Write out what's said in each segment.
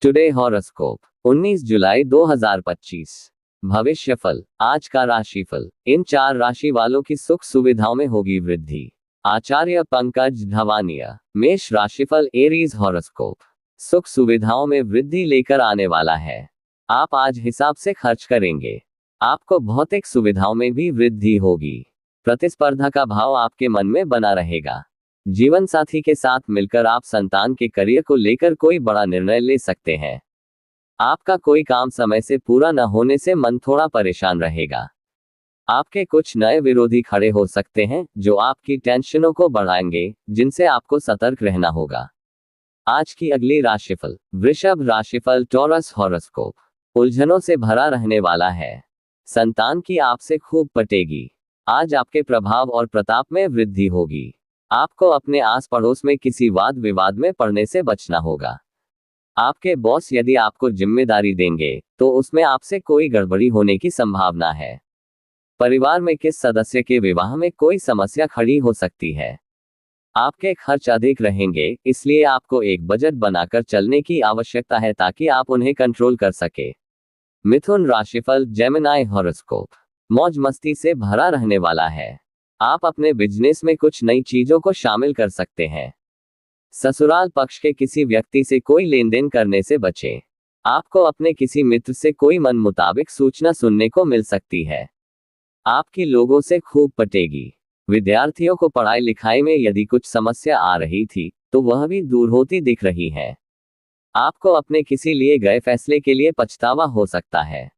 Today horoscope 19 जुलाई 2025। भविष्यफल। आज का राशिफल। इन 4 राशि वालों की सुख सुविधाओं में होगी वृद्धि। आचार्य पंकज धवानिया। मेष राशिफल। Aries horoscope. सुख सुविधाओं में वृद्धि लेकर आने वाला है। आप आज हिसाब से खर्च करेंगे। आपको भौतिक सुविधाओं में भी वृद्धि होगी। प्रतिस्पर्धा का भाव आपके मन में बना रहेगा। जीवन साथी के साथ मिलकर आप संतान के करियर को लेकर कोई बड़ा निर्णय ले सकते हैं। आपका कोई काम समय से पूरा न होने से मन थोड़ा परेशान रहेगा। आपके कुछ नए विरोधी खड़े हो सकते हैं जो आपकी टेंशनों को बढ़ाएंगे, जिनसे आपको सतर्क रहना होगा। आज की अगली राशिफल। वृषभ राशिफल। Taurus horoscope. उलझनों से भरा रहने वाला है। संतान की आपसे खूब पटेगी। आज आपके प्रभाव और प्रताप में वृद्धि होगी। आपको अपने आस पड़ोस में किसी वाद विवाद में पड़ने से बचना होगा। आपके बॉस यदि आपको जिम्मेदारी देंगे तो उसमें आपसे कोई गड़बड़ी होने की संभावना है। परिवार में किस सदस्य के विवाह में कोई समस्या खड़ी हो सकती है। आपके खर्च अधिक रहेंगे, इसलिए आपको एक बजट बनाकर चलने की आवश्यकता है ताकि आप उन्हें कंट्रोल कर सके। मिथुन राशिफल। Gemini horoscope. मौज मस्ती से भरा रहने वाला है। आप अपने बिजनेस में कुछ नई चीजों को शामिल कर सकते हैं। ससुराल पक्ष के किसी व्यक्ति से कोई लेन देन करने से बचें। आपको अपने किसी मित्र से कोई मन मुताबिक सूचना सुनने को मिल सकती है। आपकी लोगों से खूब पटेगी। विद्यार्थियों को पढ़ाई लिखाई में यदि कुछ समस्या आ रही थी तो वह भी दूर होती दिख रही है। आपको अपने किसी लिए गए फैसले के लिए पछतावा हो सकता है।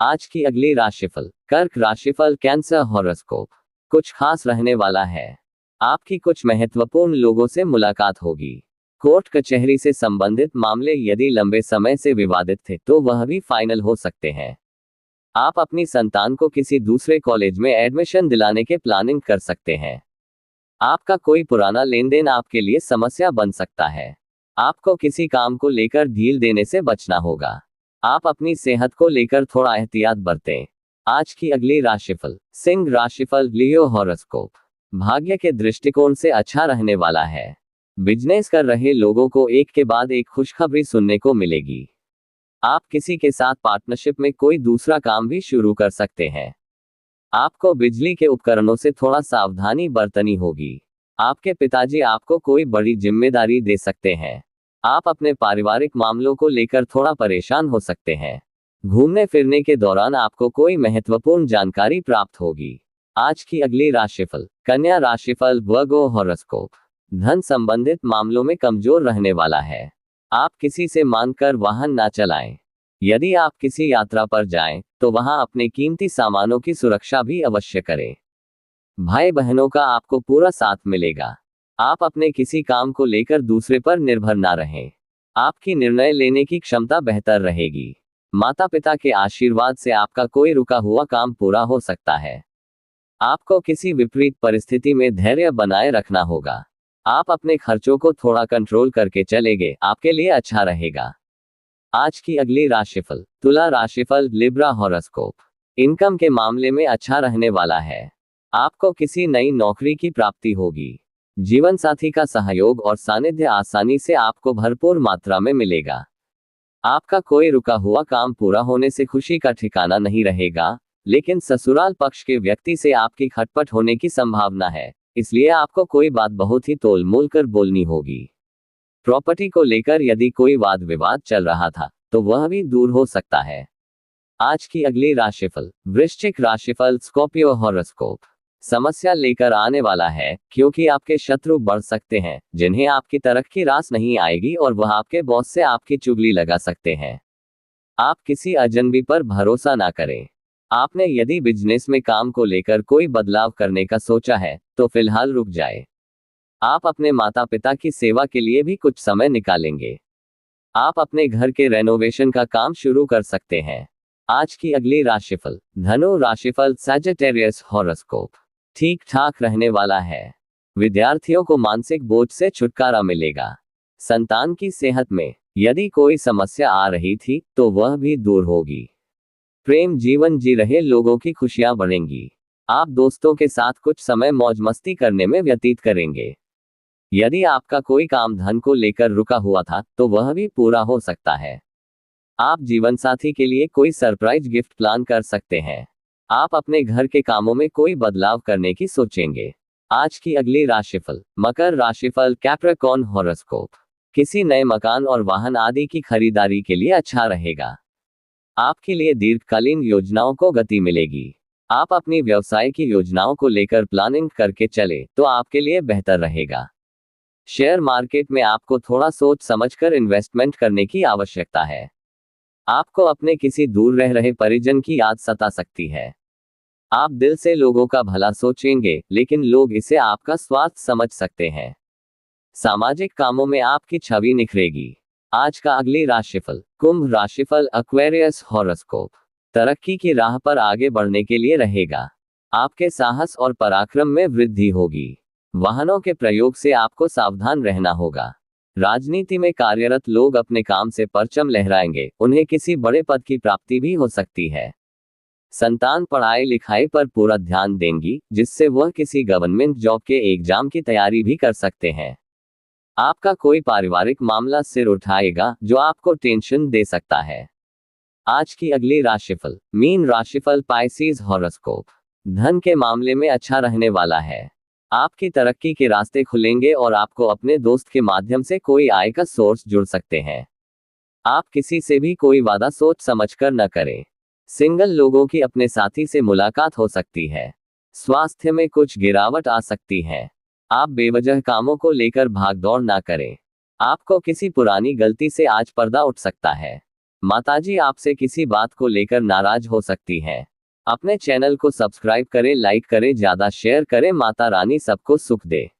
आज की अगली राशिफल। कर्क राशिफल। Cancer horoscope. कुछ खास रहने वाला है। आपकी कुछ महत्वपूर्ण लोगों से मुलाकात होगी। कोर्ट कचहरी से संबंधित मामले यदि लंबे समय से विवादित थे तो वह भी फाइनल हो सकते हैं। आप अपनी संतान को किसी दूसरे कॉलेज में एडमिशन दिलाने के प्लानिंग कर सकते हैं। आपका कोई पुराना लेन देन आपके लिए समस्या बन सकता है। आपको किसी काम को लेकर ढील देने से बचना होगा। आप अपनी सेहत को लेकर थोड़ा एहतियात बरतें। आज की अगली राशिफल। सिंह राशिफल। लियो हॉरोस्कोप। भाग्य के दृष्टिकोण से अच्छा रहने वाला है। बिजनेस कर रहे लोगों को एक के बाद एक खुशखबरी सुनने को मिलेगी। आप किसी के साथ पार्टनरशिप में कोई दूसरा काम भी शुरू कर सकते हैं। आपको बिजली के उपकरणों से थोड़ा सावधानी बरतनी होगी। आपके पिताजी आपको कोई बड़ी जिम्मेदारी दे सकते हैं। आप अपने पारिवारिक मामलों को लेकर थोड़ा परेशान हो सकते हैं। घूमने फिरने के दौरान आपको कोई महत्वपूर्ण जानकारी प्राप्त होगी। आज की अगली राशिफल। कन्या राशिफल। वर्गो हॉरोस्कोप। धन संबंधित मामलों में कमजोर रहने वाला है। आप किसी से मांगकर वाहन ना चलाएं। यदि आप किसी यात्रा पर जाएं तो वहां अपने कीमती सामानों की सुरक्षा भी अवश्य करें। भाई बहनों का आपको पूरा साथ मिलेगा। आप अपने किसी काम को लेकर दूसरे पर निर्भर ना रहें। आपकी निर्णय लेने की क्षमता बेहतर रहेगी। माता पिता के आशीर्वाद से आपका कोई रुका हुआ काम पूरा हो सकता है। आपको किसी विपरीत परिस्थिति में धैर्य बनाए रखना होगा। आप अपने खर्चों को थोड़ा कंट्रोल करके चलेंगे, आपके लिए अच्छा रहेगा। आज की अगली राशिफल। तुला राशिफल। Libra horoscope. इनकम के मामले में अच्छा रहने वाला है। आपको किसी नई नौकरी की प्राप्ति होगी। जीवन साथी का सहयोग और सानिध्य आसानी से आपको भरपूर मात्रा में मिलेगा। आपका कोई रुका हुआ काम पूरा होने से खुशी का ठिकाना नहीं रहेगा, लेकिन ससुराल पक्ष के व्यक्ति से आपकी खटपट होने की संभावना है, इसलिए आपको कोई बात बहुत ही तोल मोल कर बोलनी होगी। प्रॉपर्टी को लेकर यदि कोई वाद विवाद चल रहा था तो वह भी दूर हो सकता है। आज की अगली राशिफल। वृश्चिक राशिफल। Scorpio horoscope. समस्या लेकर आने वाला है, क्योंकि आपके शत्रु बढ़ सकते हैं जिन्हें आपकी तरक्की रास नहीं आएगी और वह आपके बॉस से आपकी चुगली लगा सकते हैं। आप किसी अजनबी पर भरोसा ना करें। आपने यदि बिजनेस में काम को लेकर कोई बदलाव करने का सोचा है तो फिलहाल रुक जाए। आप अपने माता पिता की सेवा के लिए भी कुछ समय निकालेंगे। आप अपने घर के रेनोवेशन का काम शुरू कर सकते हैं। आज की अगली राशिफल। धनु राशिफल। Sagittarius horoscope. ठीक ठाक रहने वाला है। विद्यार्थियों को मानसिक बोझ से छुटकारा मिलेगा। संतान की सेहत में यदि कोई समस्या आ रही थी तो वह भी दूर होगी। प्रेम जीवन जी रहे लोगों की खुशियां बढ़ेंगी। आप दोस्तों के साथ कुछ समय मौज मस्ती करने में व्यतीत करेंगे। यदि आपका कोई काम धन को लेकर रुका हुआ था तो वह भी पूरा हो सकता है। आप जीवनसाथी के लिए कोई सरप्राइज गिफ्ट प्लान कर सकते हैं। आप अपने घर के कामों में कोई बदलाव करने की सोचेंगे। आज की अगली राशिफल। मकर राशिफल, कैप्रिकॉर्न हॉरोस्कोप। किसी नए मकान और वाहन आदि की खरीदारी के लिए अच्छा रहेगा। आपके लिए दीर्घकालीन योजनाओं को गति मिलेगी। आप अपनी व्यवसाय की योजनाओं को लेकर प्लानिंग करके चले तो आपके लिए बेहतर रहेगा। शेयर मार्केट में आपको थोड़ा सोच समझकर इन्वेस्टमेंट करने की आवश्यकता है। आपको अपने किसी दूर रह रहे परिजन की याद सता सकती है। आप दिल से लोगों का भला सोचेंगे, लेकिन लोग इसे आपका स्वार्थ समझ सकते हैं। सामाजिक कामों में आपकी छवि निखरेगी। आज का अगली राशिफल। कुंभ राशिफल, एक्वेरियस हॉरोस्कोप। तरक्की की राह पर आगे बढ़ने के लिए रहेगा। आपके साहस और पराक्रम में वृद्धि होगी। वाहनों के प्रयोग से आपको सावधान रहना होगा। राजनीति में कार्यरत लोग अपने काम से परचम लहराएंगे, उन्हें किसी बड़े पद की प्राप्ति भी हो सकती है। संतान पढ़ाई लिखाई पर पूरा ध्यान देंगी, जिससे वह किसी गवर्नमेंट जॉब के एग्जाम की तैयारी भी कर सकते हैं। आपका कोई पारिवारिक मामला सिर उठाएगा जो आपको टेंशन दे सकता है। आज की अगली राशिफल। मीन राशिफल, पाइसेस हॉरोस्कोप। धन के मामले में अच्छा रहने वाला है। आपकी तरक्की के रास्ते खुलेंगे और आपको अपने दोस्त के माध्यम से कोई आय का सोर्स जुड़ सकते हैं। आप किसी से भी कोई वादा सोच समझकर न करें। सिंगल लोगों की अपने साथी से मुलाकात हो सकती है। स्वास्थ्य में कुछ गिरावट आ सकती है। आप बेवजह कामों को लेकर भागदौड़ ना करें। आपको किसी पुरानी गलती से आज पर्दा उठ सकता है। माताजी आपसे किसी बात को लेकर नाराज हो सकती हैं। अपने चैनल को सब्सक्राइब करें, लाइक करें, ज्यादा शेयर करें। माता रानी सबको सुख दे।